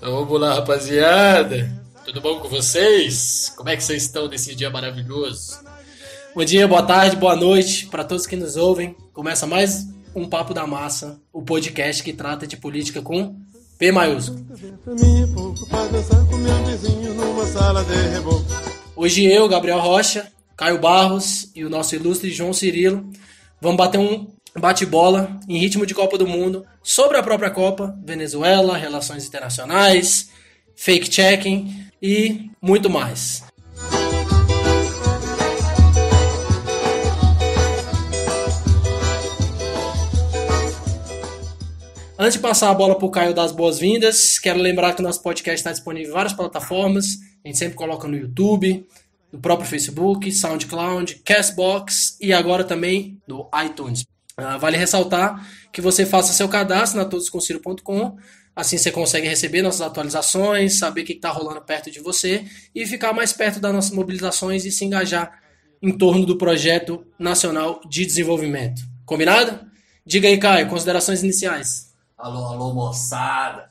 Vamos lá, rapaziada. Tudo bom com vocês? Como é que vocês estão nesse dia maravilhoso? Bom dia, boa tarde, boa noite para todos que nos ouvem. Começa mais um Papo da Massa, o podcast que trata de política com P maiúsculo. Hoje eu, Gabriel Rocha, Caio Barros e o nosso ilustre João Cirilo vamos bater um bate-bola em ritmo de Copa do Mundo sobre a própria Copa, Venezuela, relações internacionais, fake-checking e muito mais. Antes de passar a bola para o Caio dar as boas-vindas, quero lembrar que o nosso podcast está disponível em várias plataformas. A gente sempre coloca no YouTube, no próprio Facebook, SoundCloud, Castbox e agora também no iTunes. Vale ressaltar que você faça seu cadastro na todoscomciro.com, assim você consegue receber nossas atualizações, saber o que está rolando perto de você e ficar mais perto das nossas mobilizações e se engajar em torno do projeto nacional de desenvolvimento. Combinado? Diga aí, Caio, considerações iniciais. Alô, moçada.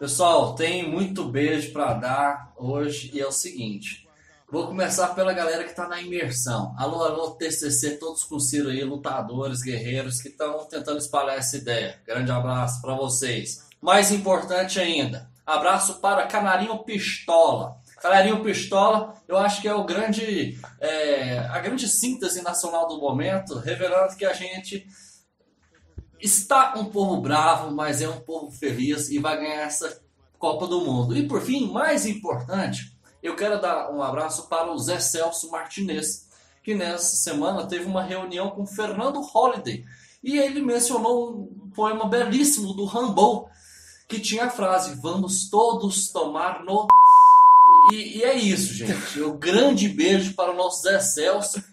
Pessoal, tem muito beijo para dar hoje e é o seguinte... Vou começar pela galera que está na imersão. Alô, TCC, todos com Ciro aí, lutadores, guerreiros que estão tentando espalhar essa ideia. Grande abraço para vocês. Mais importante ainda, abraço para Canarinho Pistola. Canarinho Pistola, eu acho que é a grande síntese nacional do momento, revelando que a gente está um povo bravo, mas é um povo feliz e vai ganhar essa Copa do Mundo. E por fim, mais importante... Eu quero dar um abraço para o Zé Celso Martinez, que nessa semana teve uma reunião com Fernando Holliday. E ele mencionou um poema belíssimo do Rambo, que tinha a frase, vamos todos tomar no... E é isso, gente. Um grande beijo para o nosso Zé Celso.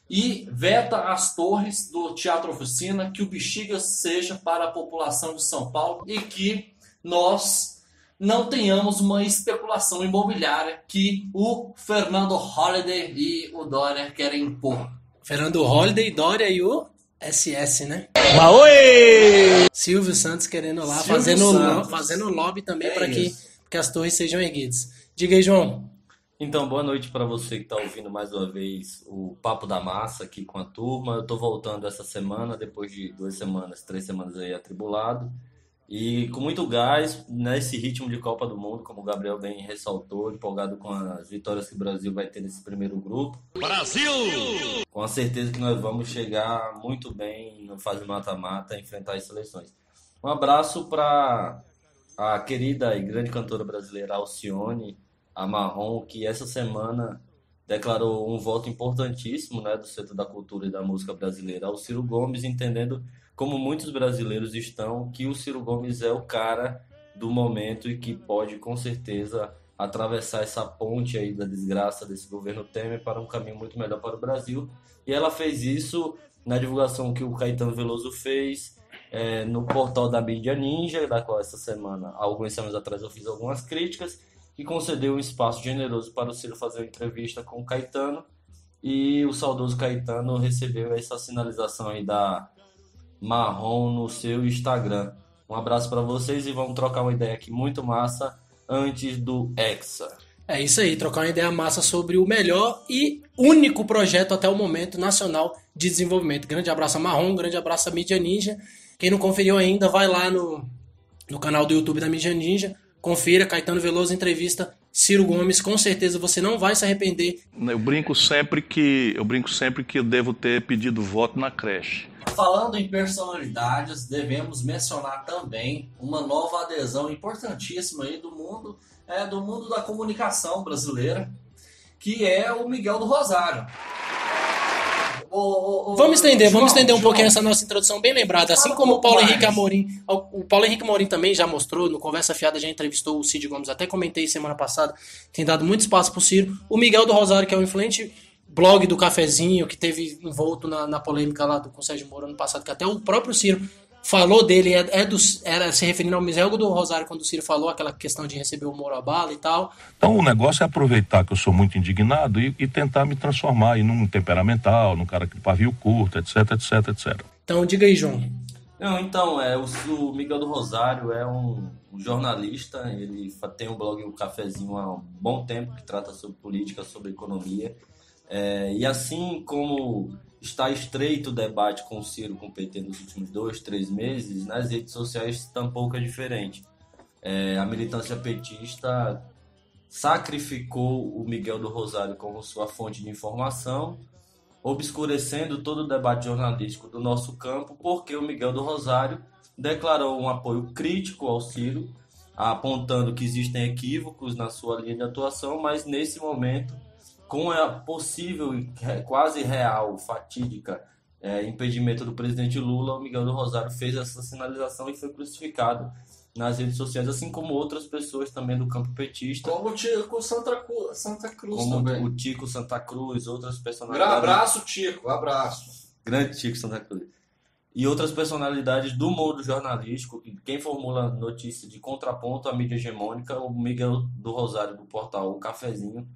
E Veta as Torres, do Teatro Oficina, que o Bexiga seja para a população de São Paulo e que nós... não tenhamos uma especulação imobiliária que o Fernando Holliday e o Dória querem impor. Fernando Holliday, Dória e o SS, né? Oi! Silvio Santos querendo lá, fazendo lobby também para que as torres sejam erguidas. Diga aí, João. Então, boa noite para você que está ouvindo mais uma vez o Papo da Massa aqui com a turma. Eu estou voltando essa semana, depois de 3 semanas aí atribulado. E com muito gás, nesse ritmo de Copa do Mundo, como o Gabriel bem ressaltou, empolgado com as vitórias que o Brasil vai ter nesse primeiro grupo. Brasil! Com a certeza que nós vamos chegar muito bem na fase mata-mata a enfrentar as seleções. Um abraço para a querida e grande cantora brasileira Alcione, a Marrom, que essa semana declarou um voto importantíssimo, né, do setor da cultura e da música brasileira ao Ciro Gomes, entendendo como muitos brasileiros estão, que o Ciro Gomes é o cara do momento e que pode, com certeza, atravessar essa ponte aí da desgraça desse governo Temer para um caminho muito melhor para o Brasil. E ela fez isso na divulgação que o Caetano Veloso fez no portal da Mídia Ninja, da qual essa semana, algumas semanas atrás, eu fiz algumas críticas, que concedeu um espaço generoso para o Ciro fazer uma entrevista com o Caetano, e o saudoso Caetano recebeu essa sinalização aí da Marrom no seu Instagram. Um abraço para vocês e vamos trocar uma ideia aqui muito massa antes do Hexa. É isso aí, trocar uma ideia massa sobre o melhor e único projeto até o momento nacional de desenvolvimento. Grande abraço a Marrom, grande abraço a Mídia Ninja. Quem não conferiu ainda, vai lá no canal do YouTube da Mídia Ninja, confira, Caetano Veloso entrevista Ciro Gomes, com certeza você não vai se arrepender. Eu brinco sempre que eu devo ter pedido voto na creche. Falando em personalidades, devemos mencionar também uma nova adesão importantíssima aí do mundo da comunicação brasileira, que é o Miguel do Rosário. Vamos estender um pouquinho essa nossa introdução bem lembrada. Assim como o Paulo Henrique Amorim também já mostrou, no Conversa Fiada já entrevistou o Cid Gomes, até comentei semana passada, tem dado muito espaço pro Ciro. O Miguel do Rosário, que é um influente blog do Cafezinho, que teve envolto na polêmica lá com o Sérgio Moro ano passado, que até o próprio Ciro falou dele, era se referindo ao Miguel do Rosário, quando o Ciro falou aquela questão de receber o Moro à bala e tal. Então o negócio é aproveitar que eu sou muito indignado e tentar me transformar em um temperamental, num cara que pavio curto, etc. Então diga aí, João. Não, então, o Miguel do Rosário é um jornalista, ele tem um blog, o Cafezinho, há um bom tempo, que trata sobre política, sobre economia. E assim como está estreito o debate com o Ciro, com o PT nos últimos 2, 3 meses, nas redes sociais tampouco é diferente. A militância petista sacrificou o Miguel do Rosário como sua fonte de informação, obscurecendo todo o debate jornalístico do nosso campo, porque o Miguel do Rosário declarou um apoio crítico ao Ciro, apontando que existem equívocos na sua linha de atuação, mas nesse momento, com a possível e quase real, fatídica, impedimento do presidente Lula, o Miguel do Rosário fez essa sinalização e foi crucificado nas redes sociais, assim como outras pessoas também do campo petista. Como o Tico Santa Cruz como também. o Tico Santa Cruz, outras personalidades. Abraço, Tico, abraço. Grande Tico Santa Cruz. E outras personalidades do mundo jornalístico, quem formula notícia de contraponto à mídia hegemônica, o Miguel do Rosário, do portal O Cafezinho,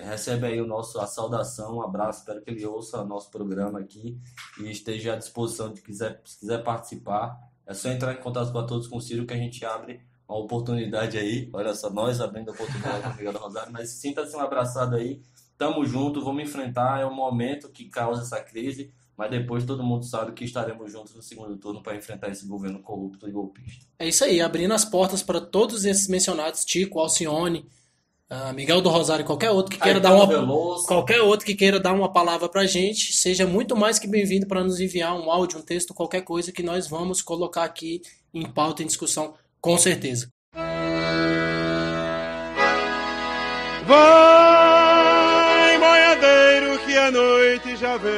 recebe aí a saudação, um abraço, espero que ele ouça nosso programa aqui e esteja à disposição se quiser participar. É só entrar em contato com todos com o Ciro que a gente abre uma oportunidade aí. Olha só, nós abrindo a oportunidade com o Miguel do Rosário, mas sinta-se um abraçado aí, tamo junto, vamos enfrentar, é um momento que causa essa crise, mas depois todo mundo sabe que estaremos juntos no segundo turno para enfrentar esse governo corrupto e golpista. É isso aí, abrindo as portas para todos esses mencionados, Tico, Alcione, Miguel do Rosário, qualquer outro que queira dar uma palavra pra gente, seja muito mais que bem-vindo para nos enviar um áudio, um texto, qualquer coisa que nós vamos colocar aqui em pauta, em discussão, com certeza. Vai, boiadeiro, que a noite já vem.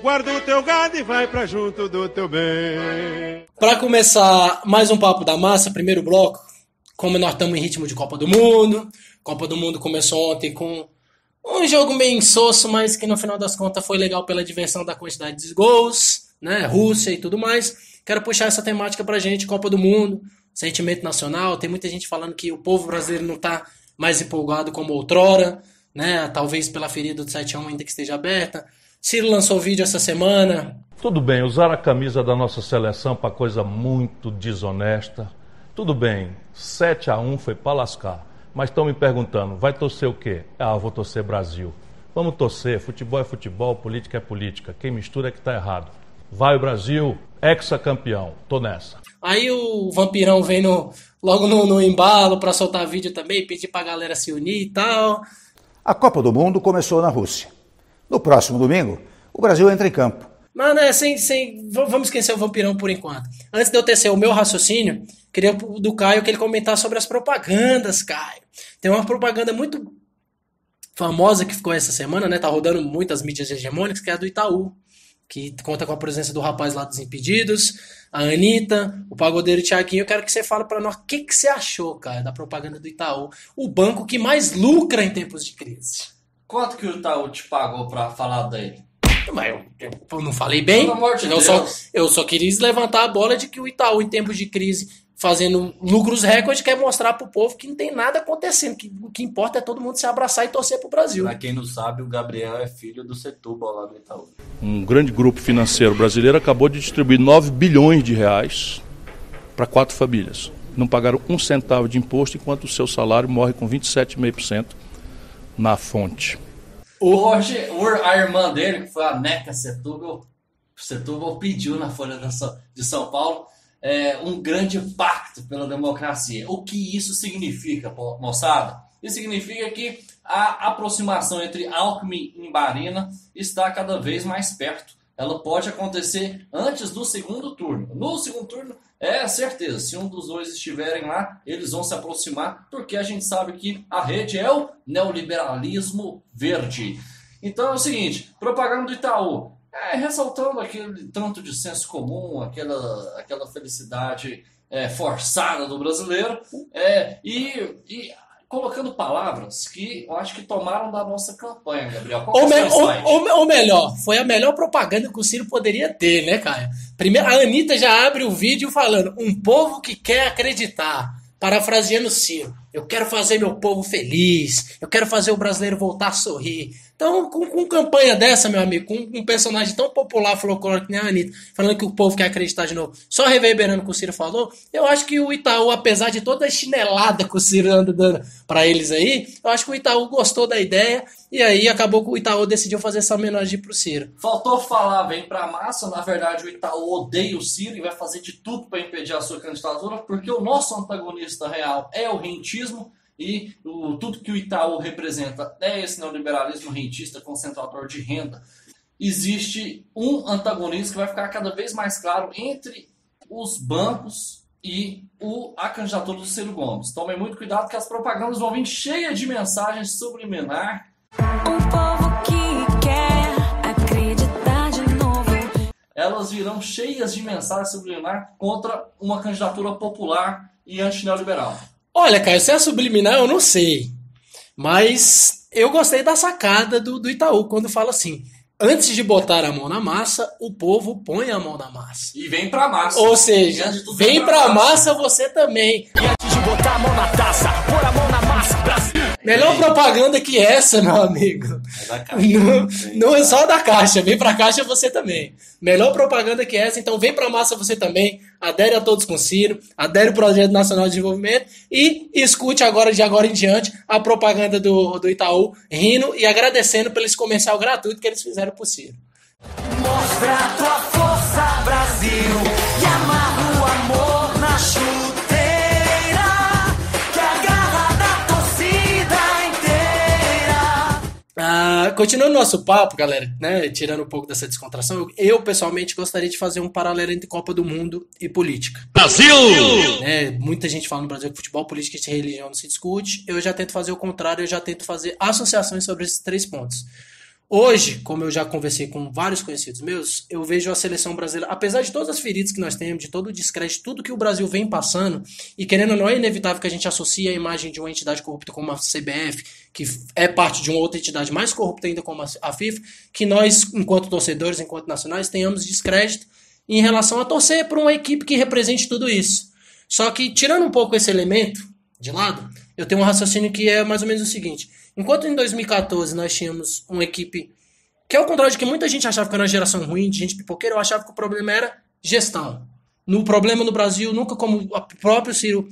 Guarda o teu gado e vai pra junto do teu bem. Para começar mais um Papo da Massa, primeiro bloco, como nós estamos em ritmo de Copa do Mundo. Copa do Mundo começou ontem com um jogo meio insosso, mas que no final das contas foi legal pela diversão da quantidade de gols, né? Rússia e tudo mais. Quero puxar essa temática pra gente, Copa do Mundo, sentimento nacional. Tem muita gente falando que o povo brasileiro não tá mais empolgado como outrora, né? Talvez pela ferida do 7-1 ainda que esteja aberta. Ciro lançou vídeo essa semana. Tudo bem, usar a camisa da nossa seleção para coisa muito desonesta. Tudo bem, 7-1 foi para lascar, mas estão me perguntando, vai torcer o quê? Vou torcer Brasil. Vamos torcer, futebol é futebol, política é política, quem mistura é que está errado. Vai o Brasil, ex-campeão, tô nessa. Aí o Vampirão vem logo no embalo para soltar vídeo também, pedir pra galera se unir e tal. A Copa do Mundo começou na Rússia. No próximo domingo, o Brasil entra em campo. Mas né, vamos esquecer o Vampirão por enquanto. Antes de eu tecer o meu raciocínio, queria do Caio que ele comentasse sobre as propagandas, Caio. Tem uma propaganda muito famosa que ficou essa semana, né? Tá rodando muitas mídias hegemônicas, que é a do Itaú, que conta com a presença do rapaz lá dos Impedidos, a Anitta, o pagodeiro Thiaguinho. Eu quero que você fale pra nós o que você achou, Caio, da propaganda do Itaú, o banco que mais lucra em tempos de crise. Quanto que o Itaú te pagou pra falar dele? Mas eu não falei bem. Pelo amor de Deus. Eu só queria levantar a bola de que o Itaú, em tempos de crise, fazendo lucros recorde, quer mostrar pro povo que não tem nada acontecendo, que o que importa é todo mundo se abraçar e torcer pro Brasil. Pra quem não sabe, o Gabriel é filho do Setúbal lá do Itaú. Um grande grupo financeiro brasileiro acabou de distribuir 9 bilhões de reais para 4 famílias. Não pagaram um centavo de imposto, enquanto o seu salário morre com 27,5% na fonte. Hoje, a irmã dele, que foi a Neca Setúbal, pediu na Folha de São Paulo um grande pacto pela democracia. O que isso significa, moçada? Isso significa que a aproximação entre Alckmin e Marina está cada vez mais perto. Ela pode acontecer antes do segundo turno. No segundo turno, é certeza, se um dos dois estiverem lá, eles vão se aproximar, porque a gente sabe que a rede é o neoliberalismo verde. Então é o seguinte, propaganda do Itaú, ressaltando aquele tanto de senso comum, aquela felicidade forçada do brasileiro, e colocando palavras que eu acho que tomaram da nossa campanha, Gabriel. Qual ou melhor, foi a melhor propaganda que o Ciro poderia ter, né, Caio? Primeiro, a Anitta já abre o vídeo falando, um povo que quer acreditar, parafraseando o Ciro. eu quero fazer meu povo feliz, eu quero fazer o brasileiro voltar a sorrir. Então, com campanha dessa, meu amigo, com um personagem tão popular, folclórico que nem a Anitta, falando que o povo quer acreditar de novo, só reverberando o que o Ciro falou, eu acho que o Itaú, apesar de toda a chinelada que o Ciro anda dando pra eles aí, eu acho que o Itaú gostou da ideia, e aí acabou que o Itaú decidiu fazer essa homenagem pro Ciro. Faltou falar, vem pra massa. Na verdade, o Itaú odeia o Ciro e vai fazer de tudo para impedir a sua candidatura, porque o nosso antagonista real é o rentismo e tudo que o Itaú representa é esse neoliberalismo rentista concentrador de renda. Existe um antagonista que vai ficar cada vez mais claro entre os bancos e a candidatura do Ciro Gomes. Tomem muito cuidado que as propagandas vão vir cheias de mensagens subliminar. Um povo que quer acreditar de novo. Elas virão cheias de mensagens subliminar contra uma candidatura popular e antineoliberal. Olha, Caio, se é subliminar, eu não sei. Mas eu gostei da sacada do Itaú, quando fala assim: antes de botar a mão na massa, o povo põe a mão na massa. E vem pra massa. Ou seja, vem pra massa você também. E antes de botar a mão na taça, pôr a mão na massa, Brasil. Melhor propaganda que essa, meu amigo. É da caixa. Não é só da caixa, vem pra caixa você também. Melhor propaganda que essa, então vem pra massa você também. Adere a todos com Ciro, adere o Projeto Nacional de Desenvolvimento e escute agora, de agora em diante, a propaganda do Itaú, rindo e agradecendo pelo esse comercial gratuito que eles fizeram pro Ciro. Mostra a tua força, Brasil, e amarra o amor na chuteira, que agarra da torcida inteira. Continuando nosso papo, galera, né, tirando um pouco dessa descontração, eu pessoalmente gostaria de fazer um paralelo entre Copa do Mundo e política. Brasil! Muita gente fala no Brasil que futebol, política e religião não se discute. Eu já tento fazer o contrário, eu já tento fazer associações sobre esses 3 pontos. Hoje, como eu já conversei com vários conhecidos meus, eu vejo a seleção brasileira, apesar de todas as feridas que nós temos, de todo o descrédito, tudo que o Brasil vem passando, e querendo ou não, é inevitável que a gente associe a imagem de uma entidade corrupta como a CBF, que é parte de uma outra entidade mais corrupta ainda como a FIFA, que nós, enquanto torcedores, enquanto nacionais, tenhamos descrédito em relação a torcer por uma equipe que represente tudo isso. Só que, tirando um pouco esse elemento de lado, eu tenho um raciocínio que é mais ou menos o seguinte: enquanto em 2014 nós tínhamos uma equipe que, ao contrário de que muita gente achava que era uma geração ruim, de gente pipoqueira, eu achava que o problema era gestão. O problema no Brasil, nunca, como o próprio Ciro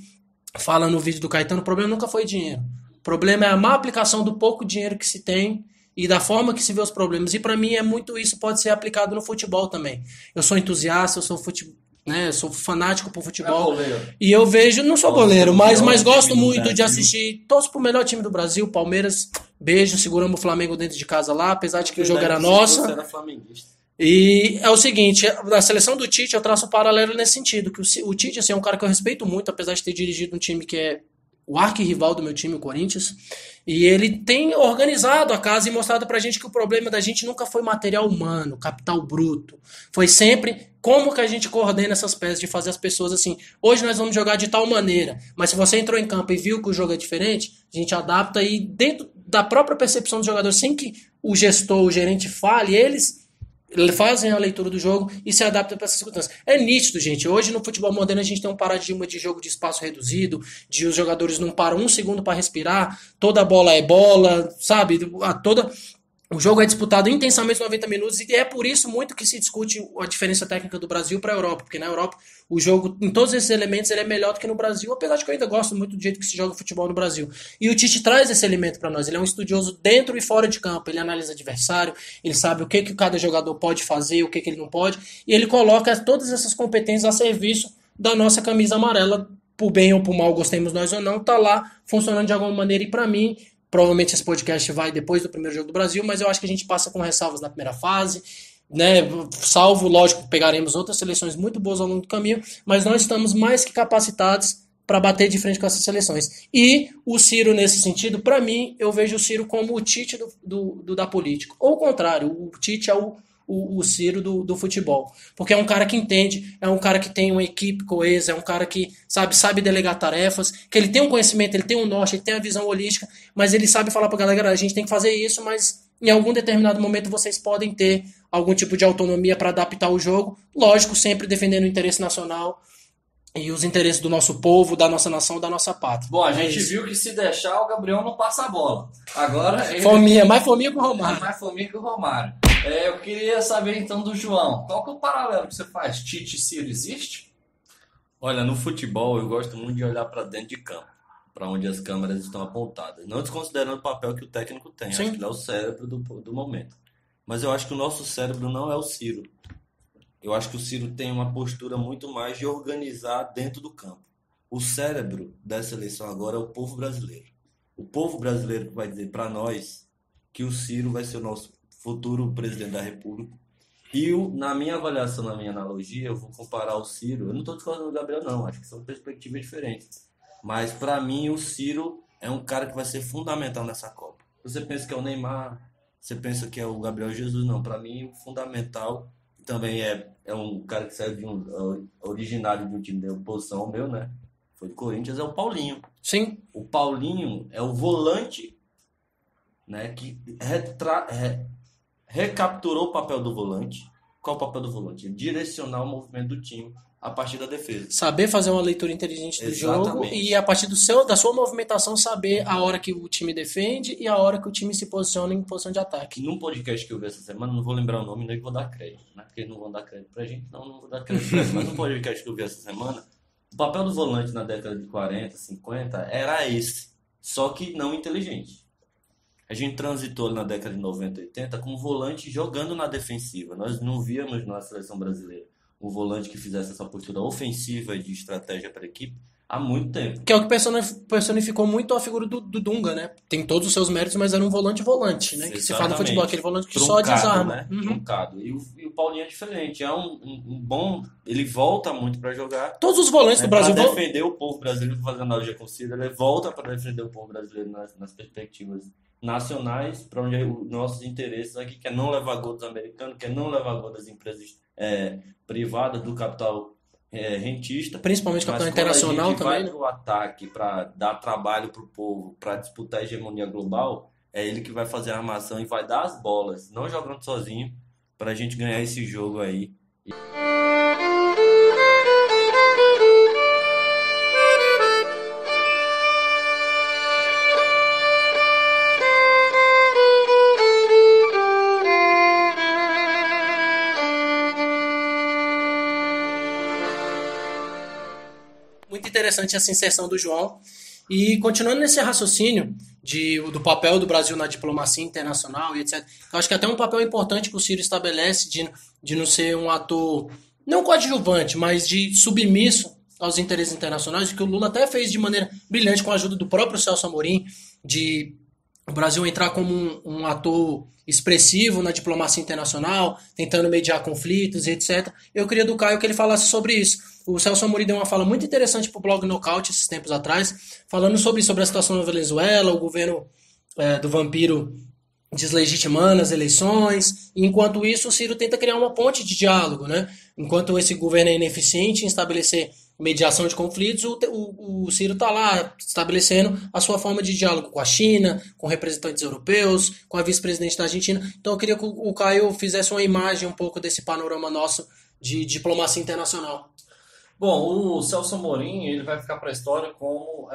fala no vídeo do Caetano, o problema nunca foi dinheiro. O problema é a má aplicação do pouco dinheiro que se tem e da forma que se vê os problemas. E para mim é muito isso, pode ser aplicado no futebol também. Eu sou entusiasta, eu sou fanático por futebol. E eu vejo, não sou goleiro, mas gosto muito de assistir. Torço pro melhor time do Brasil, Palmeiras. Beijo, seguramos o Flamengo dentro de casa lá, apesar de que o jogo era nosso. E é o seguinte, na seleção do Tite eu traço um paralelo nesse sentido, que o Tite assim, é um cara que eu respeito muito, apesar de ter dirigido um time que é o arquirrival do meu time, o Corinthians, e ele tem organizado a casa e mostrado pra gente que o problema da gente nunca foi material humano, capital bruto. Foi sempre como que a gente coordena essas peças, de fazer as pessoas assim, hoje nós vamos jogar de tal maneira, mas se você entrou em campo e viu que o jogo é diferente, a gente adapta e dentro da própria percepção do jogador, sem que o gestor, o gerente fale, eles fazem a leitura do jogo e se adaptam para essas circunstâncias. É nítido, gente. Hoje no futebol moderno a gente tem um paradigma de jogo de espaço reduzido, de os jogadores não param um segundo para respirar, toda bola é bola, sabe? O jogo é disputado intensamente 90 minutos e é por isso muito que se discute a diferença técnica do Brasil para a Europa, porque na Europa o jogo, em todos esses elementos, ele é melhor do que no Brasil, apesar de que eu ainda gosto muito do jeito que se joga futebol no Brasil. E o Tite traz esse elemento para nós, ele é um estudioso dentro e fora de campo, ele analisa adversário, ele sabe o que cada jogador pode fazer, o que ele não pode, e ele coloca todas essas competências a serviço da nossa camisa amarela, por bem ou por mal, gostemos nós ou não, tá lá funcionando de alguma maneira, e para mim, provavelmente esse podcast vai depois do primeiro jogo do Brasil, mas eu acho que a gente passa com ressalvas na primeira fase, né? Salvo, lógico, pegaremos outras seleções muito boas ao longo do caminho, mas nós estamos mais que capacitados para bater de frente com essas seleções. E o Ciro, nesse sentido, para mim, eu vejo o Ciro como o Tite da política. Ou o contrário, o Tite é o Ciro do futebol. Porque é um cara que entende, é um cara que tem uma equipe coesa, é um cara que sabe delegar tarefas, que ele tem um conhecimento, ele tem um norte, ele tem a visão holística, mas ele sabe falar pra galera, a gente tem que fazer isso, mas em algum determinado momento vocês podem ter algum tipo de autonomia para adaptar o jogo, lógico, sempre defendendo o interesse nacional e os interesses do nosso povo, da nossa nação, da nossa pátria. Bom, a É gente isso. viu que se deixar, o Gabriel não passa a bola. Agora ele Mais fominha que o é Romário. mais fominha que o Romário. Eu queria saber então do João. Qual que é o paralelo que você faz? Tite e Ciro existe? Olha, no futebol eu gosto muito de olhar para dentro de campo, para onde as câmeras estão apontadas. Não desconsiderando o papel que o técnico tem, Sim. acho que ele é o cérebro do momento. Mas eu acho que o nosso cérebro não é o Ciro. Eu acho que o Ciro tem uma postura muito mais de organizar dentro do campo. O cérebro dessa eleição agora é o povo brasileiro. O povo brasileiro que vai dizer para nós que o Ciro vai ser o nosso futuro presidente da República. E na minha avaliação, na minha analogia, eu vou comparar o Ciro. Eu não estou discordando do Gabriel, não. Acho que são perspectivas diferentes. Mas, para mim, o Ciro é um cara que vai ser fundamental nessa Copa. Você pensa que é o Neymar, você pensa que é o Gabriel Jesus, não. Para mim, o fundamental também é um cara que saiu originário de um time de oposição ao meu, né? Foi do Corinthians, é o Paulinho. Sim. O Paulinho é o volante, né, que recapturou o papel do volante. Qual o papel do volante? Direcionar o movimento do time a partir da defesa. Saber fazer uma leitura inteligente do jogo Exatamente. e a partir da sua movimentação saber a hora que o time defende e a hora que o time se posiciona em posição de ataque. Num podcast que eu vi essa semana, não vou lembrar o nome, nem vou dar crédito, né? Porque não vão dar crédito pra gente, não vou dar crédito pra gente. Mas num podcast que eu vi essa semana, o papel do volante na década de 40, 50 era esse, só que não inteligente. A gente transitou na década de 90, 80 com o volante jogando na defensiva. Nós não víamos na seleção brasileira um volante que fizesse essa postura ofensiva de estratégia para a equipe há muito tempo. Que é o que personificou muito a figura do Dunga, né? Tem todos os seus méritos, mas era um volante, né? Que se fala no futebol, aquele volante que só Truncado, desarma. né? Truncado. E o Paulinho é diferente. É um bom... Ele volta muito para jogar. Todos os volantes do Brasil para defender o povo brasileiro, fazendo analogia com o Ciro, ele volta para defender o povo brasileiro nas perspectivas nacionais, para onde os nossos interesses aqui, que é não levar gol dos americanos, que é não levar gol das empresas privadas, do capital rentista. Principalmente capital internacional também. Mas quando a gente vai pro ataque para dar trabalho pro povo, para disputar a hegemonia global, é ele que vai fazer a armação e vai dar as bolas, não jogando sozinho, pra gente ganhar esse jogo aí. Muito interessante essa inserção do João. E continuando nesse raciocínio do papel do Brasil na diplomacia internacional e etc. Eu acho que até um papel importante que o Ciro estabelece de não ser um ator, não coadjuvante, mas de submisso aos interesses internacionais, que o Lula até fez de maneira brilhante com a ajuda do próprio Celso Amorim, de o Brasil entrar como um ator expressivo na diplomacia internacional, tentando mediar conflitos e etc. Eu queria do Caio que ele falasse sobre isso. O Celso Amorim deu uma fala muito interessante para o blog Nocaute esses tempos atrás, falando sobre a situação na Venezuela, o governo do vampiro deslegitimando as eleições, e enquanto isso o Ciro tenta criar uma ponte de diálogo, né? Enquanto esse governo é ineficiente em estabelecer mediação de conflitos, o Ciro está lá estabelecendo a sua forma de diálogo com a China, com representantes europeus, com a vice-presidente da Argentina. Então eu queria que o Caio fizesse uma imagem um pouco desse panorama nosso de diplomacia internacional. Bom, o Celso Amorim ele vai ficar para a história como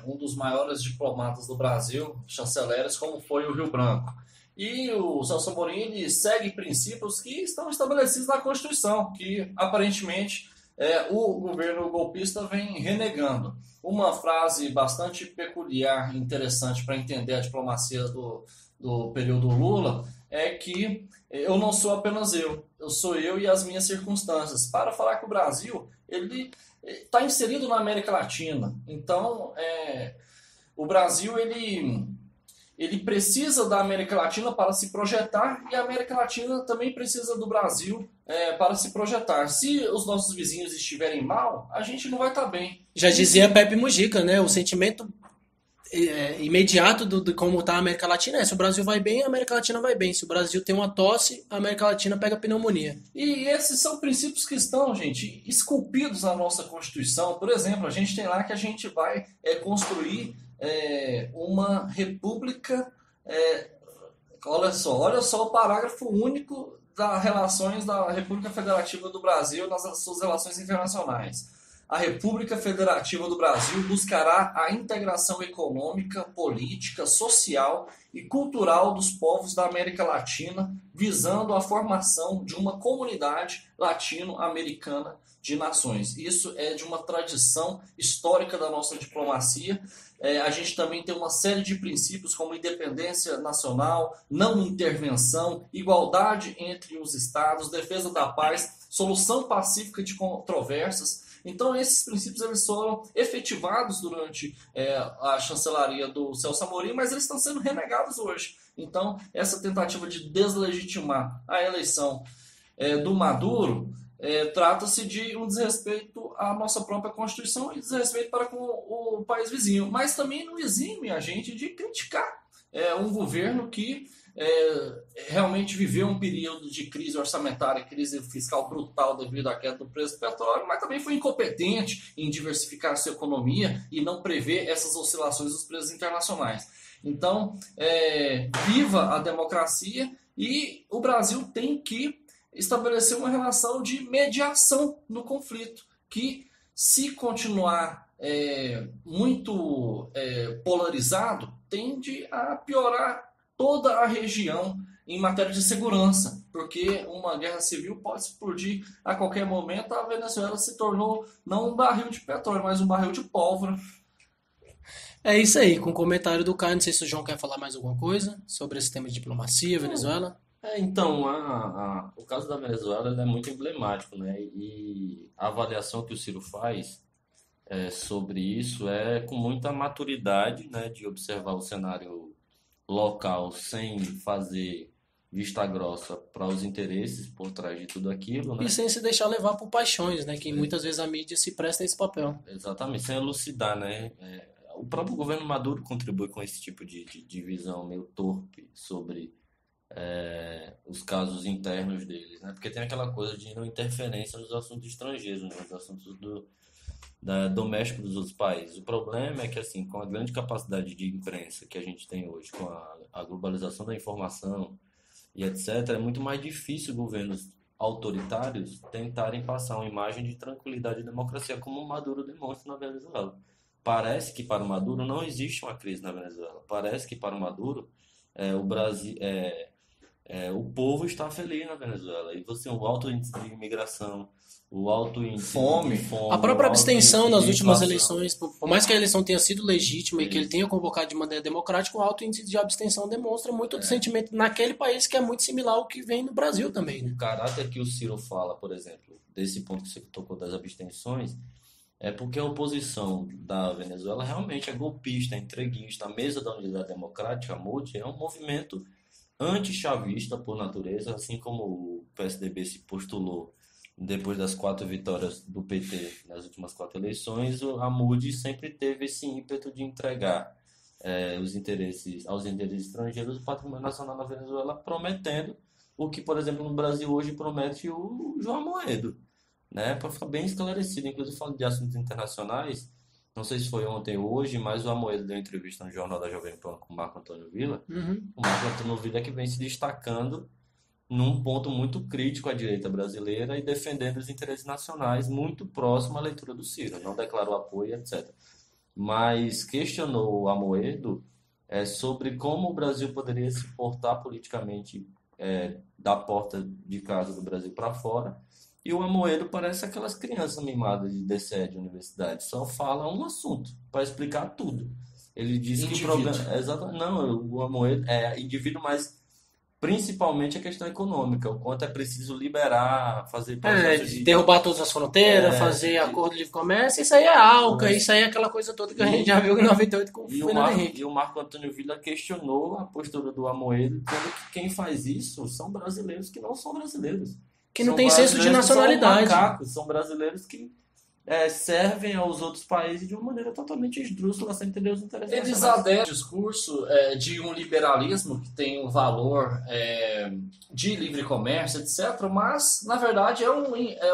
um dos maiores diplomatas do Brasil, chanceleres, como foi o Rio Branco. E o Celso Amorim ele segue princípios que estão estabelecidos na Constituição, que aparentemente o governo golpista vem renegando. Uma frase bastante peculiar e interessante para entender a diplomacia do período Lula é que eu não sou apenas eu sou eu e as minhas circunstâncias. Para falar que o Brasil ele está inserido na América Latina. Então, o Brasil ele precisa da América Latina para se projetar e a América Latina também precisa do Brasil para se projetar. Se os nossos vizinhos estiverem mal, a gente não vai estar bem. Já dizia Pepe Mujica, né? O sentimento imediato de como está a América Latina é: se o Brasil vai bem, a América Latina vai bem. Se o Brasil tem uma tosse, a América Latina pega pneumonia. E esses são princípios que estão, gente, esculpidos na nossa Constituição. Por exemplo, a gente tem lá que a gente vai construir uma república. Olha só o parágrafo único das relações da República Federativa do Brasil nas suas relações internacionais. a República Federativa do Brasil buscará a integração econômica, política, social e cultural dos povos da América Latina, visando a formação de uma comunidade latino-americana de nações. Isso é de uma tradição histórica da nossa diplomacia. A gente também tem uma série de princípios como independência nacional, não intervenção, igualdade entre os estados, defesa da paz, solução pacífica de controvérsias. Então, esses princípios eles foram efetivados durante a chancelaria do Celso Amorim, mas eles estão sendo renegados hoje. Então, essa tentativa de deslegitimar a eleição do Maduro trata-se de um desrespeito à nossa própria Constituição e desrespeito para com o país vizinho. Mas também não exime a gente de criticar um governo que realmente viveu um período de crise orçamentária, crise fiscal brutal devido à queda do preço do petróleo, mas também foi incompetente em diversificar sua economia e não prever essas oscilações dos preços internacionais. Então, viva a democracia e o Brasil tem que estabelecer uma relação de mediação no conflito, que se continuar muito polarizado, tende a piorar toda a região em matéria de segurança, porque uma guerra civil pode explodir a qualquer momento. A Venezuela se tornou não um barril de petróleo, mas um barril de pólvora. É isso aí, com o comentário do Caio. Não sei se o João quer falar mais alguma coisa sobre esse tema de diplomacia, Venezuela. Então, o caso da Venezuela ele é muito emblemático, né? E a avaliação que o Ciro faz sobre isso é com muita maturidade, né? De observar o cenário local sem fazer vista grossa para os interesses por trás de tudo aquilo, né? E sem se deixar levar por paixões, né? Que muitas vezes a mídia se presta a esse papel. Exatamente, sem elucidar, né? O próprio governo Maduro contribui com esse tipo de visão meio torpe sobre os casos internos deles, né? Porque tem aquela coisa de não interferência nos assuntos estrangeiros, né? Nos assuntos domésticos dos outros países. O problema é que, assim, com a grande capacidade de imprensa que a gente tem hoje, com a globalização da informação e etc., é muito mais difícil governos autoritários tentarem passar uma imagem de tranquilidade e democracia, como o Maduro demonstra na Venezuela. Parece que para o Maduro não existe uma crise na Venezuela. Parece que para o Maduro o Brasil, o povo está feliz na Venezuela. E você, o alto índice de imigração, o alto índice de fome, a própria abstenção nas últimas inflação. Eleições, por mais que a eleição tenha sido legítima e que ele tenha convocado de maneira democrática, o alto índice de abstenção demonstra muito do sentimento naquele país que é muito similar ao que vem no Brasil também, né? O caráter que o Ciro fala, por exemplo, desse ponto que você tocou das abstenções, é porque a oposição da Venezuela realmente é golpista, entreguista. A Mesa da Unidade Democrática, a MUD, é um movimento anti-chavista por natureza, assim como o PSDB se postulou depois das 4 vitórias do PT nas últimas 4 eleições. A MUD sempre teve esse ímpeto de entregar aos interesses estrangeiros o patrimônio nacional na Venezuela, prometendo o que, por exemplo, no Brasil hoje promete o João Amoedo, né? Para ficar bem esclarecido. Inclusive, falando de assuntos internacionais, não sei se foi ontem ou hoje, mas o Amoedo deu entrevista no Jornal da Jovem Pan com o Marco Antônio Villa. O Marco Antônio Villa é que vem se destacando num ponto muito crítico à direita brasileira e defendendo os interesses nacionais, muito próximo à leitura do Ciro. Não declarou apoio, etc. Mas questionou o Amoedo sobre como o Brasil poderia se portar politicamente da porta de casa do Brasil para fora. E o Amoedo parece aquelas crianças mimadas de DCE de universidade, só fala um assunto para explicar tudo. Ele diz que o problema não, o Amoedo é indivíduo, mas principalmente a questão econômica, o quanto é preciso liberar, fazer processo derrubar todas as fronteiras, fazer acordo de livre comércio. Isso aí é ALCA, isso aí é aquela coisa toda que a gente já viu em 98 com o Fernando Henrique. E o Marco Antônio Villa questionou a postura do Amoedo, dizendo que quem faz isso são brasileiros que não são brasileiros. Que não tem senso de nacionalidade. São brasileiros que servem aos outros países de uma maneira totalmente esdrúxula, sem entender os interesses Eles nacionais. aderem ao discurso de um liberalismo que tem um valor de livre comércio, etc., mas, na verdade, é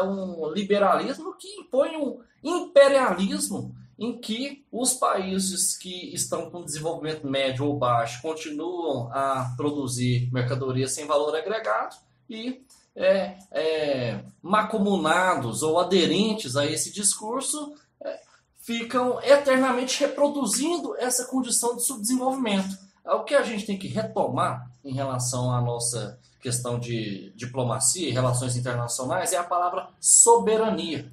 um liberalismo que impõe um imperialismo em que os países que estão com desenvolvimento médio ou baixo continuam a produzir mercadorias sem valor agregado e macumunados ou aderentes a esse discurso ficam eternamente reproduzindo essa condição de subdesenvolvimento. O que a gente tem que retomar em relação à nossa questão de diplomacia e relações internacionais é a palavra soberania.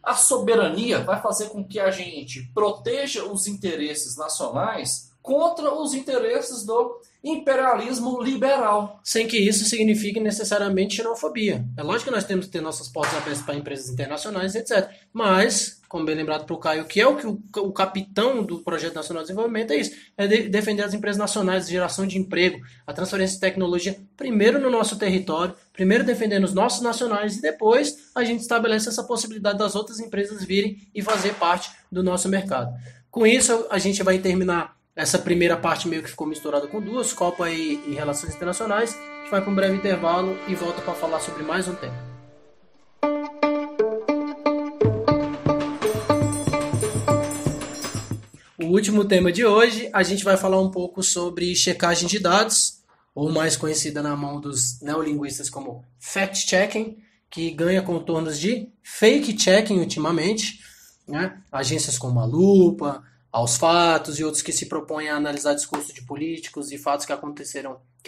A soberania vai fazer com que a gente proteja os interesses nacionais contra os interesses do imperialismo liberal. Sem que isso signifique necessariamente xenofobia. É lógico que nós temos que ter nossas portas abertas para empresas internacionais, etc. Mas, como bem lembrado para o Caio, que é o capitão do Projeto Nacional de Desenvolvimento é isso, é defender as empresas nacionais, a geração de emprego, a transferência de tecnologia, primeiro no nosso território, primeiro defendendo os nossos nacionais e depois a gente estabelece essa possibilidade das outras empresas virem e fazer parte do nosso mercado. Com isso, a gente vai terminar essa primeira parte meio que ficou misturada com duas, Copa e Relações Internacionais. A gente vai para um breve intervalo e volta para falar sobre mais um tema. O último tema de hoje, a gente vai falar um pouco sobre checagem de dados, ou mais conhecida na mão dos neolinguistas como fact-checking, que ganha contornos de fake-checking ultimamente, né? Agências como a Lupa, Aos Fatos e outros que se propõem a analisar discurso de políticos e fatos que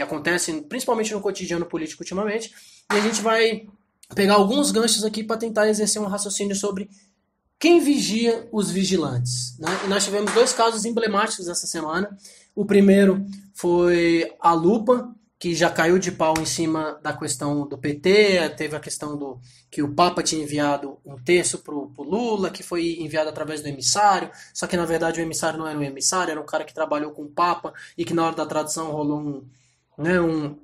acontecem principalmente no cotidiano político ultimamente. E a gente vai pegar alguns ganchos aqui para tentar exercer um raciocínio sobre quem vigia os vigilantes, né? E nós tivemos dois casos emblemáticos essa semana. O primeiro foi a Lupa, que já caiu de pau em cima da questão do PT, teve a questão que o Papa tinha enviado um terço para o Lula, que foi enviado através do emissário, só que na verdade o emissário não era um emissário, era um cara que trabalhou com o Papa e que na hora da tradução rolou um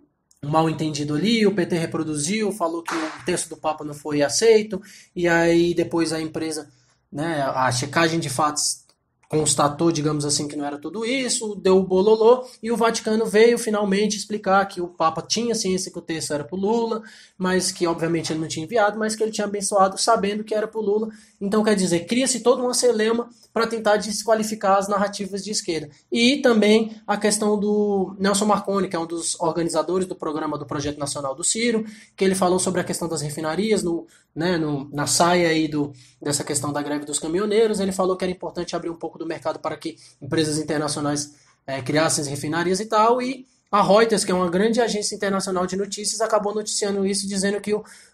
mal entendido ali, o PT reproduziu, falou que o terço do Papa não foi aceito, e aí depois a empresa, né, a checagem de fatos constatou, digamos assim, que não era tudo isso, deu o bololô, e o Vaticano veio finalmente explicar que o Papa tinha ciência que o texto era pro Lula, mas que obviamente ele não tinha enviado, mas que ele tinha abençoado sabendo que era pro Lula. Então, quer dizer, cria-se toda uma celeuma para tentar desqualificar as narrativas de esquerda. E também a questão do Nelson Marconi, que é um dos organizadores do programa do Projeto Nacional do Ciro, que ele falou sobre a questão das refinarias, na saia aí dessa questão da greve dos caminhoneiros. Ele falou que era importante abrir um pouco do mercado para que empresas internacionais criassem refinarias e tal, e a Reuters, que é uma grande agência internacional de notícias, acabou noticiando isso, dizendo que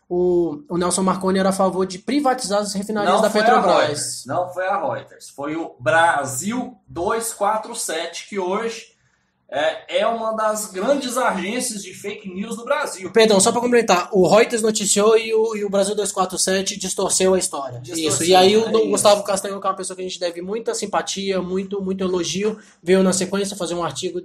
o Nelson Marconi era a favor de privatizar as refinarias da Petrobras. Não foi a Reuters, foi o Brasil 247, que hoje é uma das grandes agências de fake news do Brasil. Perdão, só para complementar, o Reuters noticiou e o Brasil 247 distorceu a história. Isso. E aí o Gustavo Castanho, que é uma pessoa que a gente deve muita simpatia, muito elogio, veio na sequência fazer um artigo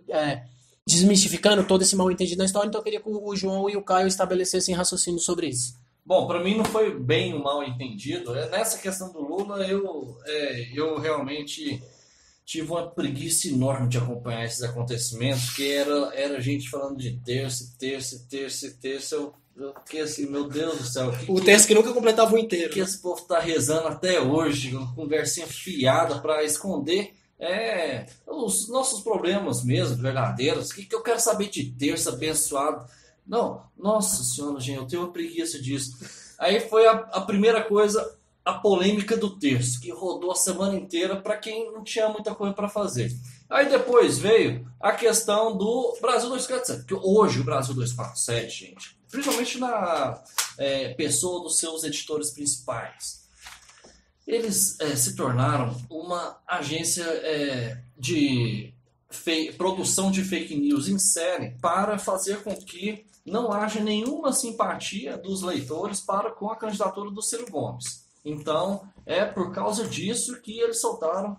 desmistificando todo esse mal entendido na história, então eu queria que o João e o Caio estabelecessem raciocínio sobre isso. Bom, para mim não foi bem um mal entendido. Nessa questão do Lula, eu realmente tive uma preguiça enorme de acompanhar esses acontecimentos, porque era gente falando de terço. Eu fiquei assim, meu Deus do céu. O terço que nunca completava o inteiro. Que esse povo tá rezando até hoje, uma conversinha fiada para esconder os nossos problemas mesmo, verdadeiros. O que eu quero saber de terço abençoado? Não, nossa senhora, gente, eu tenho uma preguiça disso. Aí foi a primeira coisa, a polêmica do terço, que rodou a semana inteira para quem não tinha muita coisa para fazer. Aí depois veio a questão do Brasil 247, que hoje o Brasil 247, gente, principalmente na pessoa dos seus editores principais, eles se tornaram uma agência de produção de fake news em série para fazer com que não haja nenhuma simpatia dos leitores para com a candidatura do Ciro Gomes. Então, é por causa disso que eles soltaram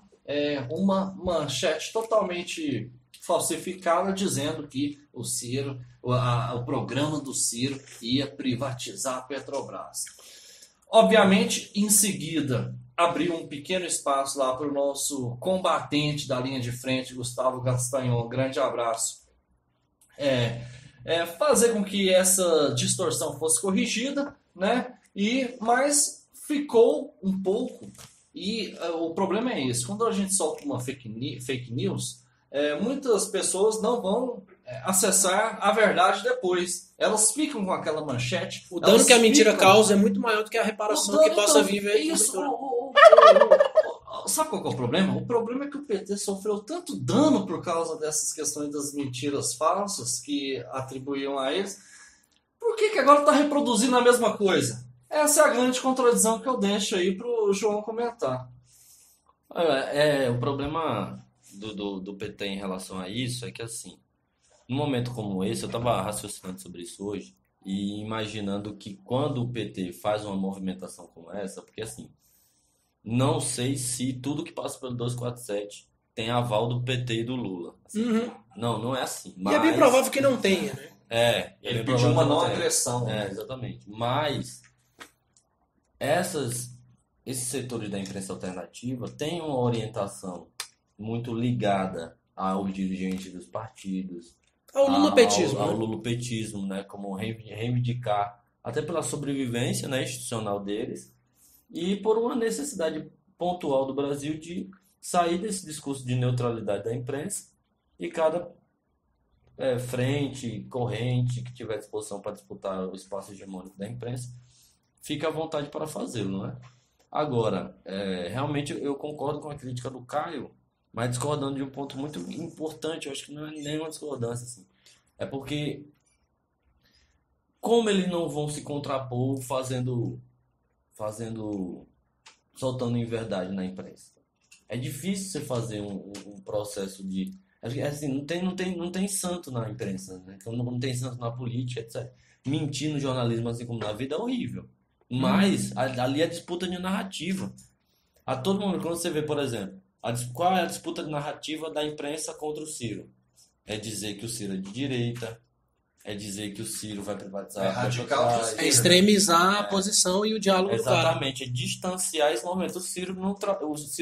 uma manchete totalmente falsificada dizendo que o Ciro, o programa do Ciro ia privatizar a Petrobras. Obviamente, em seguida, abriu um pequeno espaço lá para o nosso combatente da linha de frente, Gustavo Castanhon, grande abraço, fazer com que essa distorção fosse corrigida, né? Mas ficou um pouco, e o problema é esse, quando a gente solta uma fake news, muitas pessoas não vão acessar a verdade depois. Elas ficam com aquela manchete. O dano elas que a mentira ficam- causa é muito maior do que a reparação que possa vir. Isso, sabe qual que é o problema? O problema é que o PT sofreu tanto dano por causa dessas questões das mentiras falsas que atribuíam a eles. Por que agora está reproduzindo a mesma coisa? Essa é a grande contradição que eu deixo aí pro João comentar. O problema do PT em relação a isso é que, assim, num momento como esse, eu estava raciocinando sobre isso hoje e imaginando que quando o PT faz uma movimentação como essa, porque, assim, não sei se tudo que passa pelo 247 tem aval do PT e do Lula. Assim, não é assim. E é bem provável que não tenha, né? Ele bem pediu uma provável que não tenha. agressão. Exatamente. Mas esses setores da imprensa alternativa têm uma orientação muito ligada aos dirigentes dos partidos, Ao lulopetismo. ao né? lulopetismo, né? Como reivindicar, até pela sobrevivência, né, institucional deles, e por uma necessidade pontual do Brasil de sair desse discurso de neutralidade da imprensa e cada frente, corrente que tiver disposição para disputar o espaço hegemônico da imprensa, fica à vontade para fazê-lo, né? Agora, realmente eu concordo com a crítica do Caio, mas discordando de um ponto muito importante, eu acho que não é nenhuma discordância, assim. É porque como eles não vão se contrapor soltando em verdade na imprensa? É difícil você fazer um processo de... Assim, não tem santo na imprensa, né? Então, não tem santo na política, etc. Mentir no jornalismo, assim como na vida, é horrível. Mas ali é disputa de narrativa. A todo momento, quando você vê, por exemplo, qual é a disputa de narrativa da imprensa contra o Ciro? É dizer que o Ciro é de direita, é dizer que o Ciro vai privatizar a radical Petrobras. É extremizar a posição e o diálogo do cara. Exatamente, é distanciar esse momento. O Ciro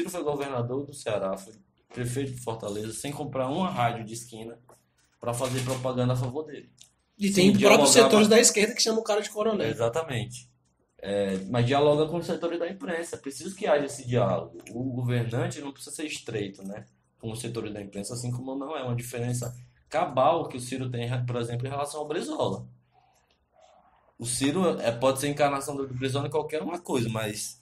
foi governador do Ceará, foi prefeito de Fortaleza, sem comprar uma rádio de esquina para fazer propaganda a favor dele. E Sim, tem próprios dialogava- setores da esquerda que chamam o cara de coronel. Exatamente. Mas dialoga com os setores da imprensa. É preciso que haja esse diálogo. O governante não precisa ser estreito, né, com os setores da imprensa, assim como não é uma diferença cabal que o Ciro tem, por exemplo, em relação ao Brizola. O Ciro pode ser encarnação do Brizola em qualquer uma coisa, mas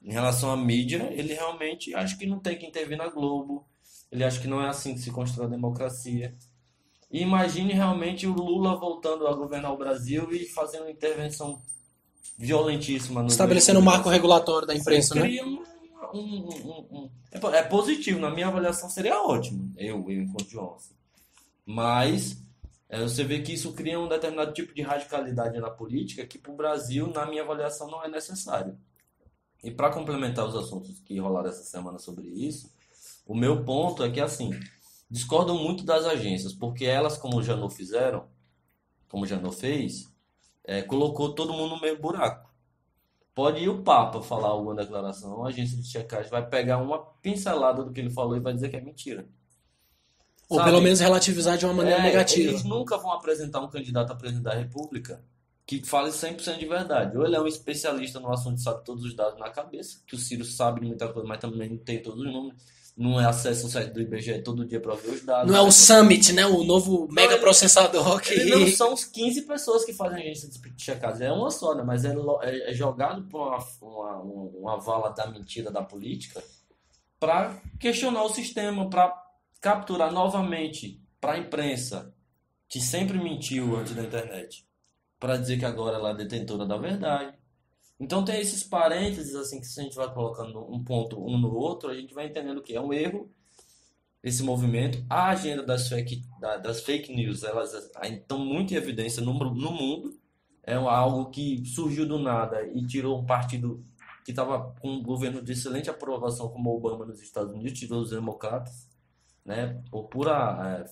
em relação à mídia, ele realmente acha que não tem que intervir na Globo. Ele acha que não é assim que se constrói a democracia. E imagine realmente o Lula voltando a governar o Brasil e fazendo uma intervenção violentíssima. Estabelecendo o marco regulatório da imprensa, Você né? cria é positivo, na minha avaliação seria ótimo, eu enquanto João. Assim. Mas você vê que isso cria um determinado tipo de radicalidade na política que para o Brasil, na minha avaliação, não é necessário. E para complementar os assuntos que rolaram essa semana sobre isso, o meu ponto é que, assim, discordo muito das agências, porque elas, como o Janot fizeram, como o Janot fez, colocou todo mundo no mesmo buraco. Pode ir o Papa falar alguma declaração, a agência de checagem vai pegar uma pincelada do que ele falou e vai dizer que é mentira. Ou Sabe? pelo menos relativizar de uma maneira negativa. Eles nunca vão apresentar um candidato a presidente da República que fale 100% de verdade. Ou ele é um especialista no assunto e sabe todos os dados na cabeça, que o Ciro sabe de muita coisa, mas também não tem todos os números. Não é acesso ao site do IBGE todo dia para ver os dados. Não é o Summit, né? O novo mega processador que... Eles não são os 15 pessoas que fazem agência de checagem. É uma só, né? Mas é jogado por uma vala da mentira da política para questionar o sistema, para capturar novamente para a imprensa, que sempre mentiu antes da internet, para dizer que agora ela é detentora da verdade. Então tem esses parênteses assim que se a gente vai colocando um ponto um no outro, a gente vai entendendo que é um erro esse movimento. A agenda das fake news, elas estão muito em evidência no mundo. É algo que surgiu do nada e tirou um partido que estava com um governo de excelente aprovação como o Obama nos Estados Unidos, tirou os democratas, né, por pura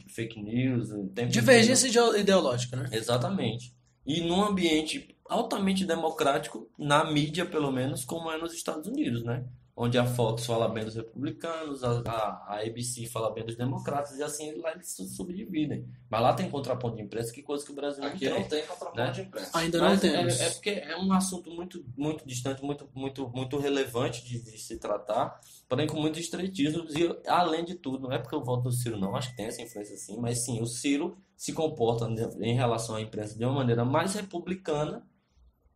fake news. Divergência ideológica, né? Exatamente. E num ambiente altamente democrático, na mídia pelo menos, como é nos Estados Unidos, né? onde a Fox fala bem dos republicanos, a ABC fala bem dos democratas, e assim lá eles se subdividem. Mas lá tem contraponto de imprensa, que coisa que o Brasil Aqui não tem. não tem contraponto né? de imprensa. Ainda não Mas temos. é porque é um assunto muito, muito distante, muito relevante de se tratar, porém com muito estreitismo. E além de tudo, não é porque eu voto no Ciro, não, acho que tem essa influência sim, mas sim, o Ciro se comporta em relação à imprensa de uma maneira mais republicana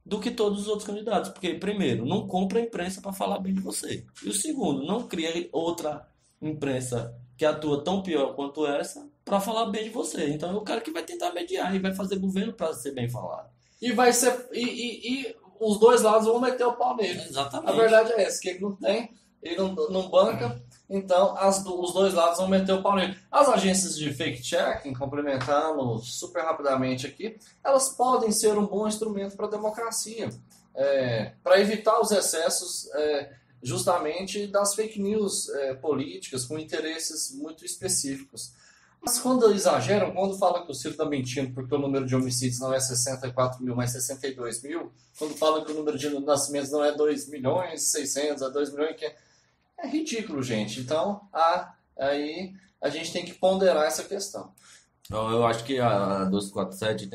do que todos os outros candidatos. Porque, primeiro, não compra a imprensa para falar bem de você. E o segundo, não cria outra imprensa que atua tão pior quanto essa para falar bem de você. Então é o cara que vai tentar mediar e vai fazer governo para ser bem falado. E vai ser. E os dois lados vão meter o pau nele. Exatamente. A verdade é essa, que ele não tem, ele não banca, então os dois lados vão meter o pau nele. As agências de fact-checking, complementando super rapidamente aqui, elas podem ser um bom instrumento para a democracia, para evitar os excessos justamente das fake news políticas com interesses muito específicos. Mas quando exageram, quando falam que o Ciro está mentindo porque o número de homicídios não é 64 mil, mas 62 mil, quando falam que o número de nascimentos não é 2 milhões e 600, é 2 milhões, é ridículo, gente. Então, aí a gente tem que ponderar essa questão. Então, eu acho que a 1247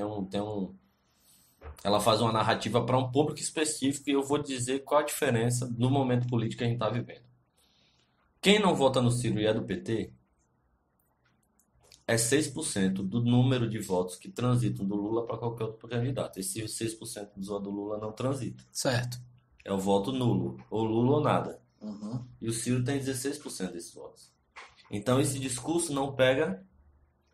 ela faz uma narrativa para um público específico, e eu vou dizer qual a diferença no momento político que a gente está vivendo. Quem não vota no Ciro e é do PT é 6% do número de votos que transitam do Lula para qualquer outro candidato. Esse 6% dos votos do Lula não transita. Certo. É o voto nulo, ou Lula ou nada. Uhum. E o Ciro tem 16% desses votos. Então esse discurso não pega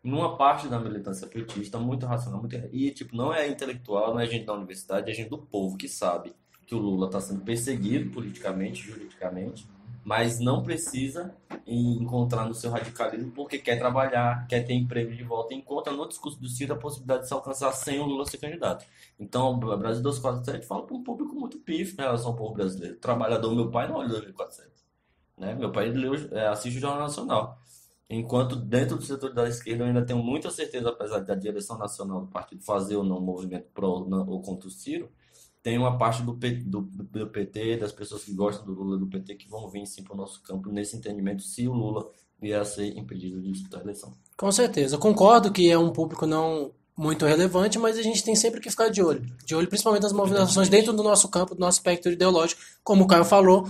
numa parte da militância petista muito racional, e não é intelectual, não é gente da universidade, é gente do povo que sabe que o Lula está sendo perseguido politicamente, juridicamente, mas não precisa encontrar no seu radicalismo porque quer trabalhar, quer ter emprego de volta, e encontra no discurso do Ciro a possibilidade de se alcançar sem o Lula ser candidato. Então, o Brasil 247 fala para um público muito pífio em relação ao povo brasileiro. Trabalhador, meu pai não olha 247. Né? Meu pai assiste o Jornal Nacional. Enquanto dentro do setor da esquerda eu ainda tenho muita certeza, apesar da direção nacional do partido fazer ou não um movimento pró ou contra o Ciro, tem uma parte do PT, das pessoas que gostam do Lula do PT, que vão vir sim para o nosso campo nesse entendimento, se o Lula vier a ser impedido de disputar a eleição. Com certeza. Concordo que é um público não muito relevante, mas a gente tem sempre que ficar de olho. De olho principalmente nas movimentações dentro do nosso campo, do nosso espectro ideológico. Como o Caio falou,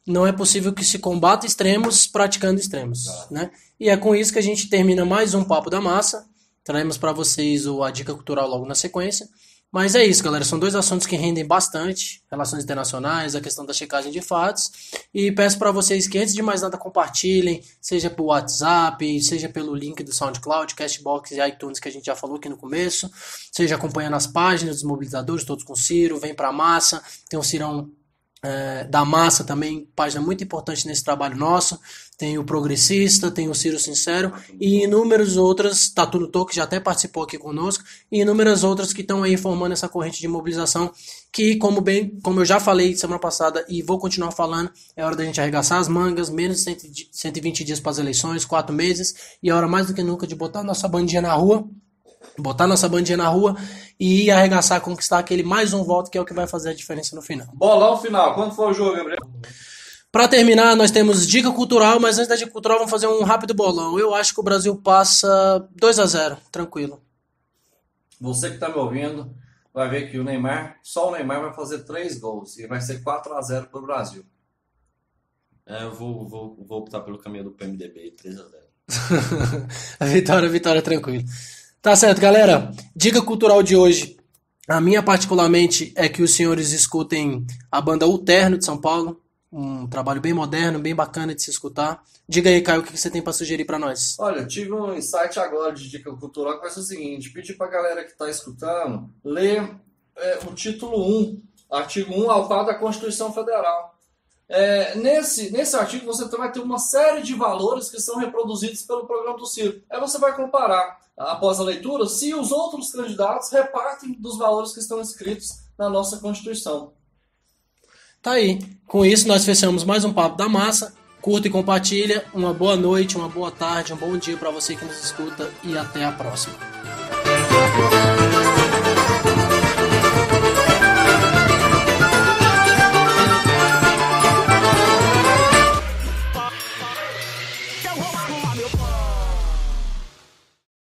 não é possível que se combata extremos praticando extremos. Né? E é com isso que a gente termina mais um Papo da Massa. Traremos para vocês a dica cultural logo na sequência. Mas é isso, galera. São dois assuntos que rendem bastante. Relações internacionais, a questão da checagem de fatos. E peço para vocês que, antes de mais nada, compartilhem, seja por WhatsApp, seja pelo link do SoundCloud, Castbox e iTunes, que a gente já falou aqui no começo. Seja acompanhando as páginas dos mobilizadores, todos com Ciro, vem pra massa. Tem o Cirão da Massa também, página muito importante nesse trabalho nosso. Tem o Progressista, tem o Ciro Sincero e inúmeras outras, Tatu no Tô, que já até participou aqui conosco, e inúmeras outras que estão aí formando essa corrente de mobilização que, como eu já falei semana passada e vou continuar falando, é hora da gente arregaçar as mangas, menos de 120 dias para as eleições, 4 meses, e é hora mais do que nunca de botar nossa bandinha na rua, e arregaçar, conquistar aquele mais um voto que é o que vai fazer a diferença no final. Bolão final, quanto foi o jogo, Gabriel? Para terminar, nós temos dica cultural, mas antes da dica cultural vamos fazer um rápido bolão. Eu acho que o Brasil passa 2-0, tranquilo. Você que tá me ouvindo, vai ver que só o Neymar vai fazer 3 gols e vai ser 4-0 pro Brasil. Eu vou optar pelo caminho do PMDB, 3-0. A vitória tranquilo. Tá certo, galera. Dica cultural de hoje, a minha particularmente, é que os senhores escutem a banda O Terno de São Paulo. Um trabalho bem moderno, bem bacana de se escutar. Diga aí, Caio, o que você tem para sugerir para nós? Olha, eu tive um insight agora de dica cultural que vai ser o seguinte: pedir pra galera que tá escutando ler o título 1, artigo 1 ao 4 da Constituição Federal. Nesse artigo você vai ter uma série de valores que são reproduzidos pelo programa do Ciro. Aí você vai comparar, após a leitura, se os outros candidatos repartem dos valores que estão escritos na nossa Constituição. Tá aí. Com isso, nós fechamos mais um Papo da Massa. Curta e compartilha. Uma boa noite, uma boa tarde, um bom dia para você que nos escuta e até a próxima.